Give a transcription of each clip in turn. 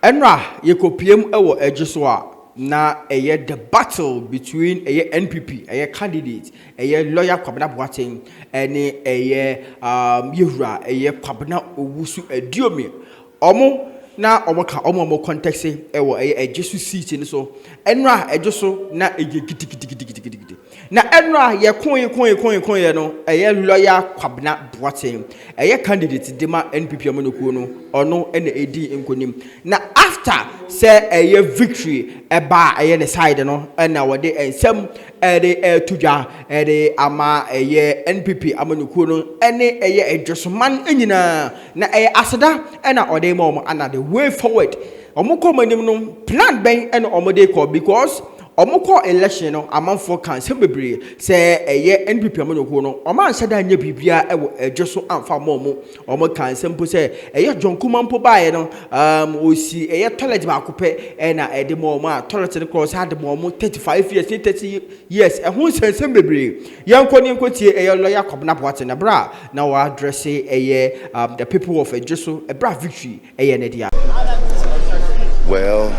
Enra ye kopiem ewo Ejisu a na the battle between NPP candidate lawyer Kwabena Boateng ene yewura Kwabena owusu ediomi omo na omo context ewo Ejisu seat ni so enra Ejisu na gidi na enra ye kon ye no lawyer Kwabena Boateng candidate dema NPP amonokuo no ono ene edi nkonim na after say victory eba ne side no na wode ensem tuja ama NPP amonokuo no ene Ejisoman enyina na aseda na ode ma ana the way forward omukọ manim no plan ben ene omode call because omukọ election no amanfo kan se bebre se NPP amonokuo no oman seda nya bibia ewo Ejisu amfa momo omo kan sempo se jonkuma mpo baaye no osi toilet ba akopɛ na de mo ma toilet no cross had mo 35 years 30 years ehun sensem bebre yankoni nkotie lawyer Kwabena Boateng na bra na wa address the people of Ejisu bra victory ne dia. Well,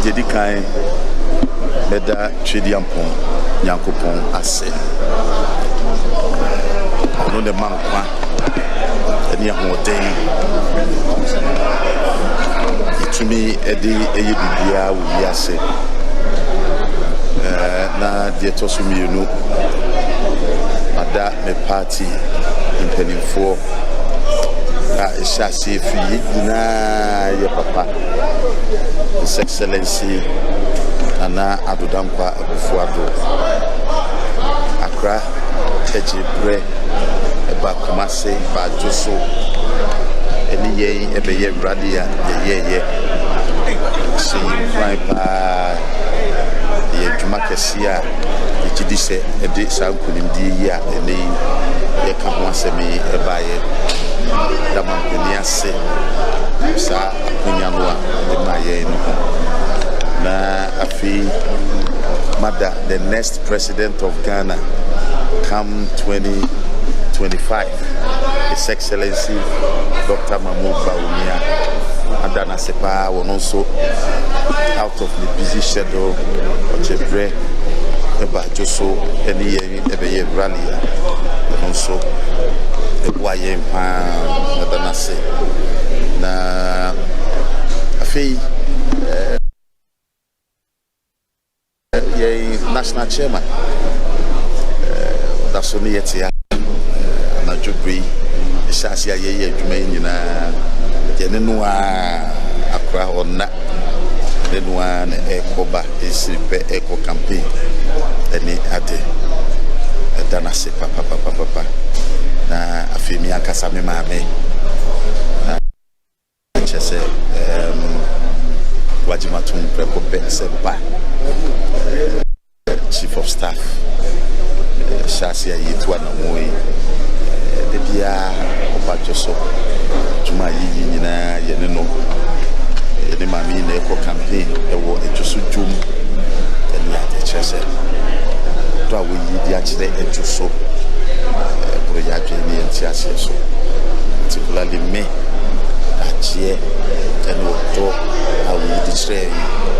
Jadi kai beda Chidiampon Yankopon ase no de mankwa eni ahoden itumi edi bibia wi ase na de tosumi no ada me party impenifo Shasi fi na ye papa His Excellency Nana Adudankwa Akufuado Accra Tejibre Eba Kumase Ba Joso Eni ye ebeye radia ye si prime pa ye dwuma kesia ye gidise ede sankunimdi ya eni ye ka ho asemi eba ye Damaniase sa akunyanoa emaye no na afi mother the next president of Ghana come 2025 His Excellency Dr. Mahmoud Bawumia Adana Sepa won also out of the busy schedule Ochebre Eba Joso eni ebeye rally also Ebuaye na danase na afi national chairman that's only yet na jubri isasia ye adwuma nyina ye no akra onna no na ekoba esipe eko campaign eni ade danase papa na afimi akasa me maame chese wajimatum prekope seba chief of staff shasia yitu na moyi de bia obajoso juma yi nyina ye ne no ne maame na eko campaign ewo Ejisu jum eni ade chese to awo yi di akire Ejisu ya jeni entiase so particularly me achie eno to awu di tre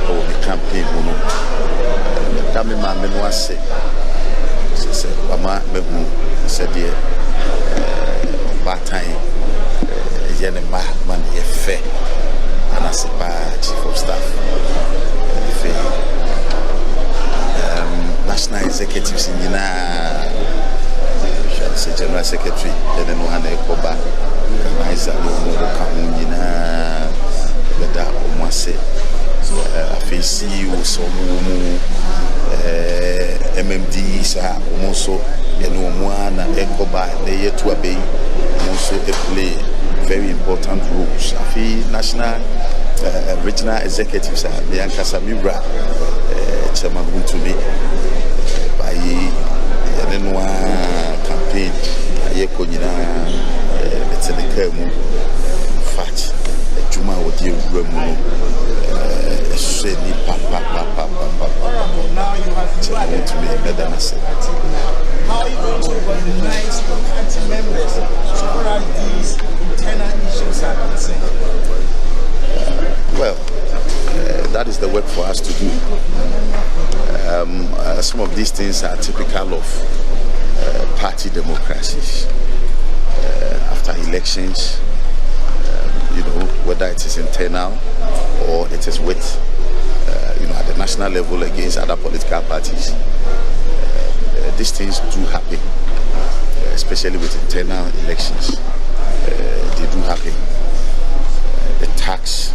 o the campaign no dame ma me no ase se ama me hu se de Boateng ye ne ma man ye fe ana se pa chief of staff fe national executives nyina the General Secretary, then no one ekoba. Kanaiza no kamunyina beda omase afisi usomu MMD sa omoso eno mwana ekoba na yetu abei omoso play very important roles. Afi national regional executives are the Yankasa Mibra chairman Buntumi by campaign ayeko nyina eteneka mu fact ejuma wodi ewura mu no ehwe ni papa now you have to be better than how you going to organize your party members so what are these these things are typical of party democracies. After elections, whether it is internal or it is with, at the national level against other political parties, these things do happen, especially with internal elections. They do happen. The tax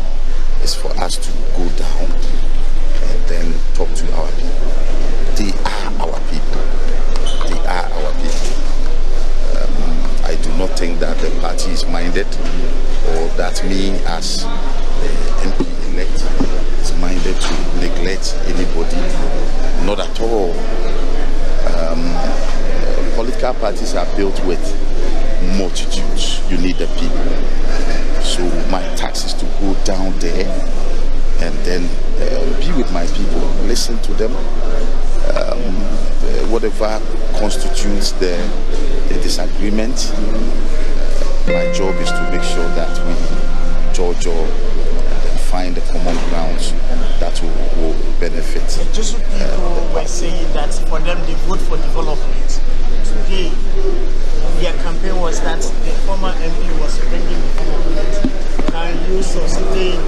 is for us to go down and then talk to our people. They are our people. They are our people. I do not think that the party is minded, or that me as MP-elect is minded to neglect anybody. Not at all. Political parties are built with multitudes. You need the people. So my task is to go down there and then be with my people, listen to them. Whatever constitutes the disagreement, my job is to make sure that we judge and find the common grounds that will benefit. Just people were saying that for them they vote for development. Today, their campaign was that the former MP was bringing development. Can you sustain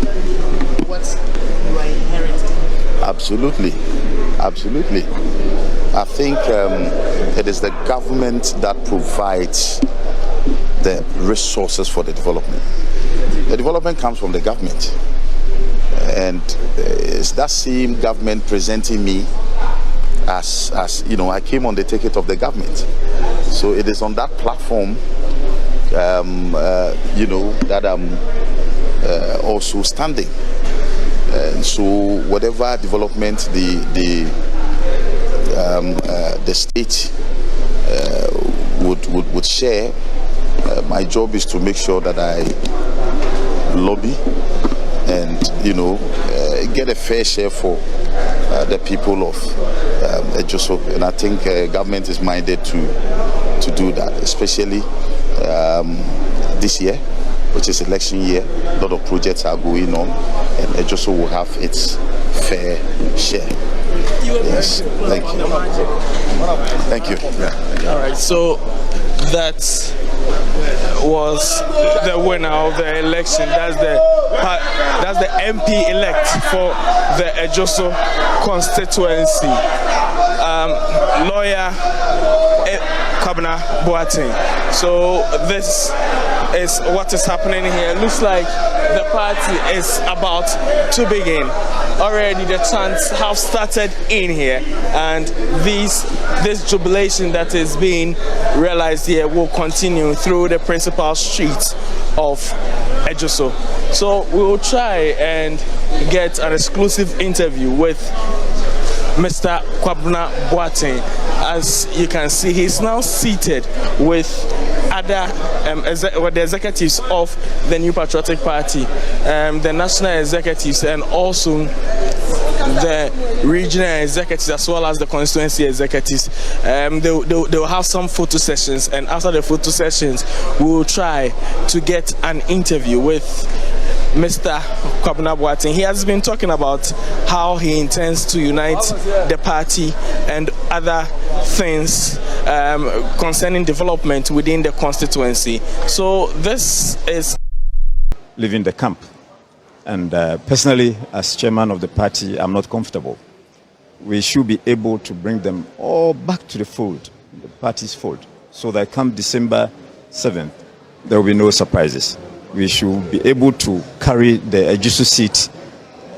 what you are inheriting? Absolutely. I think it is the government that provides the resources for the development. The development comes from the government, and it's that same government presenting me as I came on the ticket of the government. So it is on that platform, that I'm also standing. And so whatever development the state would share, my job is to make sure that I lobby and get a fair share for the people of Ejisu. And I think government is minded to do that, especially this year, which is election year. A lot of projects are going on, and Ejisu will have its fair share. Yes, thank you. Thank you. Yeah. All right, so that was the winner of the election. That's the MP elect for the Ejisu constituency. Lawyer Kwabena Boateng. So this is what is happening here. It looks like the party is about to begin. Already the chants have started in here, and this jubilation that is being realized here will continue through the principal streets of Ejisu. So we will try and get an exclusive interview with Mr. Kwabena Boateng. As you can see, he's now seated with other the executives of the New Patriotic Party, the national executives, and also the regional executives, as well as the constituency executives. They'll have some photo sessions, and after the photo sessions, we will try to get an interview with Mr. Kwabena Boateng. He has been talking about how he intends to unite the party and other things concerning development within the constituency. So this is leaving the camp. And personally, as chairman of the party, I'm not comfortable. We should be able to bring them all back to the fold, the party's fold, so that come December 7th, there will be no surprises. We should be able to carry the Ejisu seat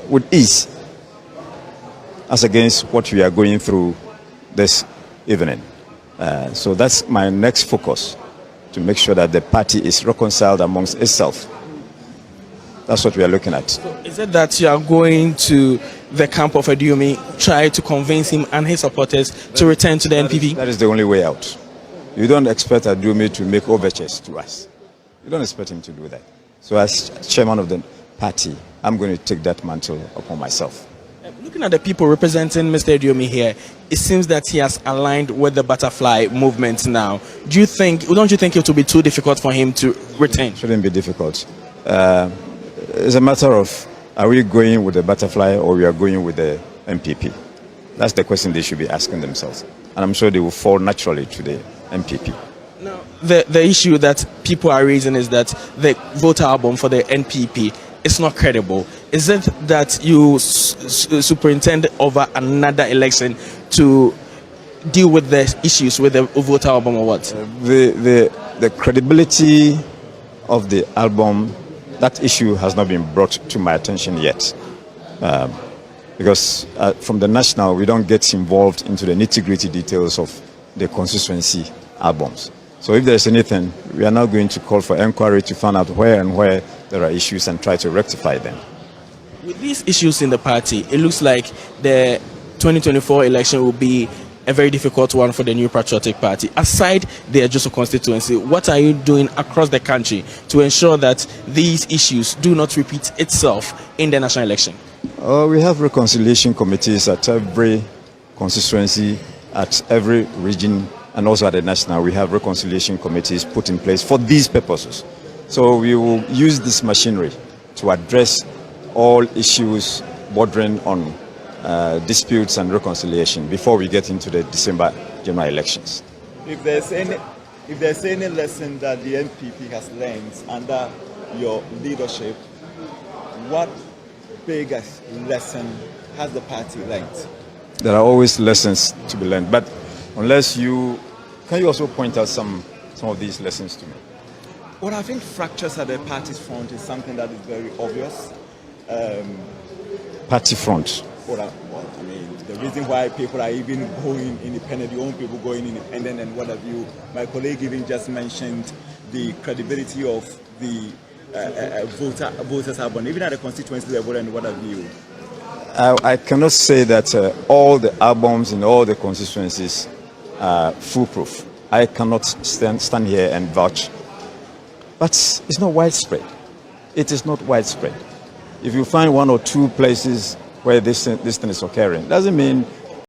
with ease, as against what we are going through this evening. So that's my next focus, to make sure that the party is reconciled amongst itself. That's what we are looking at. So is it that you are going to the camp of Adiomi, try to convince him and his supporters to return to the NPP? That is the only way out. You don't expect Adiomi to make overtures to us. You don't expect him to do that. So as chairman of the party, I'm going to take that mantle upon myself. Looking at the people representing Mr. Adiomi here, it seems that he has aligned with the butterfly movement now. Don't you think it will be too difficult for him to retain? It shouldn't be difficult. It's a matter of, are we going with the butterfly or we are going with the MPP? That's the question they should be asking themselves. And I'm sure they will fall naturally to the NPP. Now, the issue that people are raising is that the voter album for the NPP is not credible. Is it that you superintend over another election to deal with the issues with the voter album, or what? The credibility of the album, that issue has not been brought to my attention yet. Because from the national, we don't get involved into the nitty-gritty details of the constituency albums. So if there's anything, we are now going to call for inquiry to find out where there are issues and try to rectify them. With these issues in the party, it looks like the 2024 election will be a very difficult one for the New Patriotic Party. Aside the Ejisu constituency, what are you doing across the country to ensure that these issues do not repeat itself in the national election? We have reconciliation committees at every constituency, at every region, and also at the national. We have reconciliation committees put in place for these purposes. So we will use this machinery to address all issues bordering on disputes and reconciliation before we get into the December general elections. If there's any lesson that the NPP has learned under your leadership, what biggest lesson has the party learned? There are always lessons to be learned, but can you also point out some of these lessons to me? Well, I think fractures at the party's front is something that is very obvious. Party front. Well, I mean, the reason why people are even going independent, your own people going independent and what have you. My colleague even just mentioned the credibility of the voters album, even at the constituency level and what have you. I cannot say that all the albums in all the constituencies are foolproof. I cannot stand here and vouch. But it's not widespread. It is not widespread. If you find one or two places where this thing is occurring, doesn't mean